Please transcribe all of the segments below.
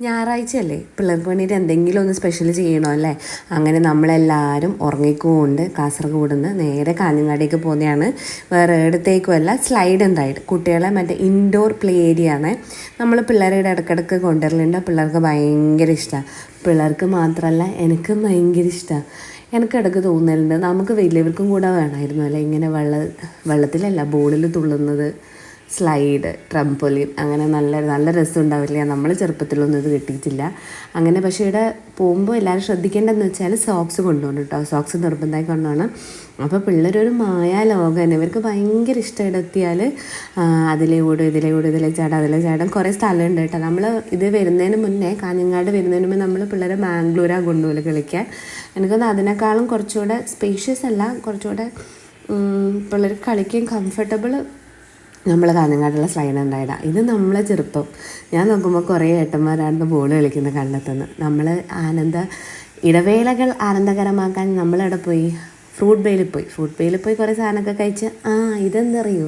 ഞായറാഴ്ചയല്ലേ, പിള്ളേർക്ക് വേണ്ടിയിട്ട് എന്തെങ്കിലും ഒന്ന് സ്പെഷ്യൽ ചെയ്യണോ അല്ലേ. അങ്ങനെ നമ്മളെല്ലാവരും ഉറങ്ങിക്കൊണ്ട് കാസർഗോഡ് നിന്ന് നേരെ കാഞ്ഞങ്ങാടേക്ക് പോകുന്നതാണ്. വേറെ ഇടത്തേക്കുമല്ല, സ്ലൈഡ് ആൻഡ് റൈഡ്. കുട്ടികളെ മറ്റേ ഇൻഡോർ പ്ലേ ഏരിയ ആണ്. നമ്മൾ പിള്ളേരുടെ ഇടയ്ക്കിടയ്ക്ക് കൊണ്ടുവരലുണ്ട്. പിള്ളേർക്ക് ഭയങ്കര ഇഷ്ടമാണ്. പിള്ളേർക്ക് മാത്രമല്ല, എനിക്കും ഭയങ്കര ഇഷ്ടമാണ്. എനിക്കിടയ്ക്ക് തോന്നലുണ്ട് നമുക്ക് വലിയവർക്കും കൂടെ വേണമായിരുന്നു അല്ലേ ഇങ്ങനെ വെള്ളത്തിലല്ല ബോളിൽ തുള്ളുന്നത്, സ്ലൈഡ്, ട്രംപോലിൻ, അങ്ങനെ നല്ല നല്ല രസം ഉണ്ടാവില്ല. നമ്മൾ ചെറുപ്പത്തിലൊന്നും ഇത് കിട്ടിയിട്ടില്ല അങ്ങനെ. പക്ഷേ ഇവിടെ പോകുമ്പോൾ എല്ലാവരും ശ്രദ്ധിക്കേണ്ടതെന്ന് വെച്ചാൽ സോക്സ് കൊണ്ടുപോകണം കേട്ടോ. സോക്സ് നിർബന്ധമായി കൊണ്ടുപോകണം. അപ്പോൾ പിള്ളേരൊരു ലോകം. ഇവർക്ക് ഭയങ്കര ഇഷ്ടം. ഇവിടെ എത്തിയാൽ അതിലേ ഓടും, ഇതിലേ ചാടാം. കുറേ സ്ഥലമുണ്ട് കേട്ടോ. നമ്മൾ ഇത് വരുന്നതിന് മുന്നേ, കാഞ്ഞങ്ങാട് വരുന്നതിന് മുന്നേ നമ്മൾ പിള്ളേരെ ബാംഗ്ലൂരാണ് കൊണ്ടുപോലെ കളിക്കാൻ. എനിക്കൊന്ന് അതിനേക്കാളും കുറച്ചുകൂടെ സ്പേഷ്യസ് അല്ല, കുറച്ചുകൂടെ പിള്ളേർ കളിക്കാൻ കംഫർട്ടബിൾ നമ്മൾ കാഞ്ഞങ്ങാടുള്ള സ്ലൈഡ് ഉണ്ടായതാണ്. ഇത് നമ്മളെ ചെറുപ്പം. ഞാൻ നോക്കുമ്പോൾ കുറേ ഏട്ടന്മാരാണ് ബോൾ കളിക്കുന്നത് കണ്ടെത്തുന്നത്. നമ്മൾ ഇടവേളകൾ ആനന്ദകരമാക്കാൻ നമ്മളവിടെ പോയി ഫ്രൂട്ട് ബെയിൽ പോയി കുറേ സാധനമൊക്കെ കഴിച്ച് ഇതെന്തറിയോ,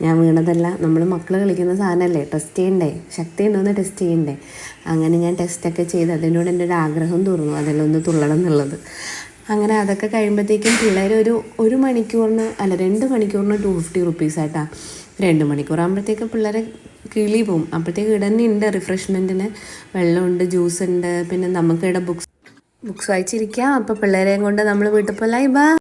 ഞാൻ വീണതല്ല, നമ്മൾ മക്കൾ കളിക്കുന്ന സാധനമല്ലേ, ടെസ്റ്റ് ചെയ്യണ്ടേ, ശക്തി ഉണ്ടോയെന്ന് ടെസ്റ്റ് ചെയ്യണ്ടേ. അങ്ങനെ ഞാൻ ടെസ്റ്റൊക്കെ ചെയ്ത് അതിനോട് എൻ്റെ ഒരു ആഗ്രഹം തോന്നുന്നു അതെല്ലാം ഒന്ന് തുള്ളണം എന്നുള്ളത്. അങ്ങനെ അതൊക്കെ കഴിയുമ്പോഴത്തേക്കും പിള്ളേർ ഒരു മണിക്കൂറിന് അല്ല 2 മണിക്കൂറിന് 250 റുപ്പീസായിട്ടാണ്. 2 മണിക്കൂറാകുമ്പോഴത്തേക്കും പിള്ളേരെ കിളി പോവും. അപ്പോഴത്തേക്ക് ഇവിടെ തന്നെ ഉണ്ട് റിഫ്രഷ്മെൻറ്റിന്, വെള്ളമുണ്ട്, ജ്യൂസ് ഉണ്ട്. പിന്നെ നമുക്ക് ഇവിടെ ബുക്സ് വായിച്ചിരിക്കാം. അപ്പോൾ പിള്ളേരെയും കൊണ്ട് നമ്മൾ വീട്ടിൽ പോലായി.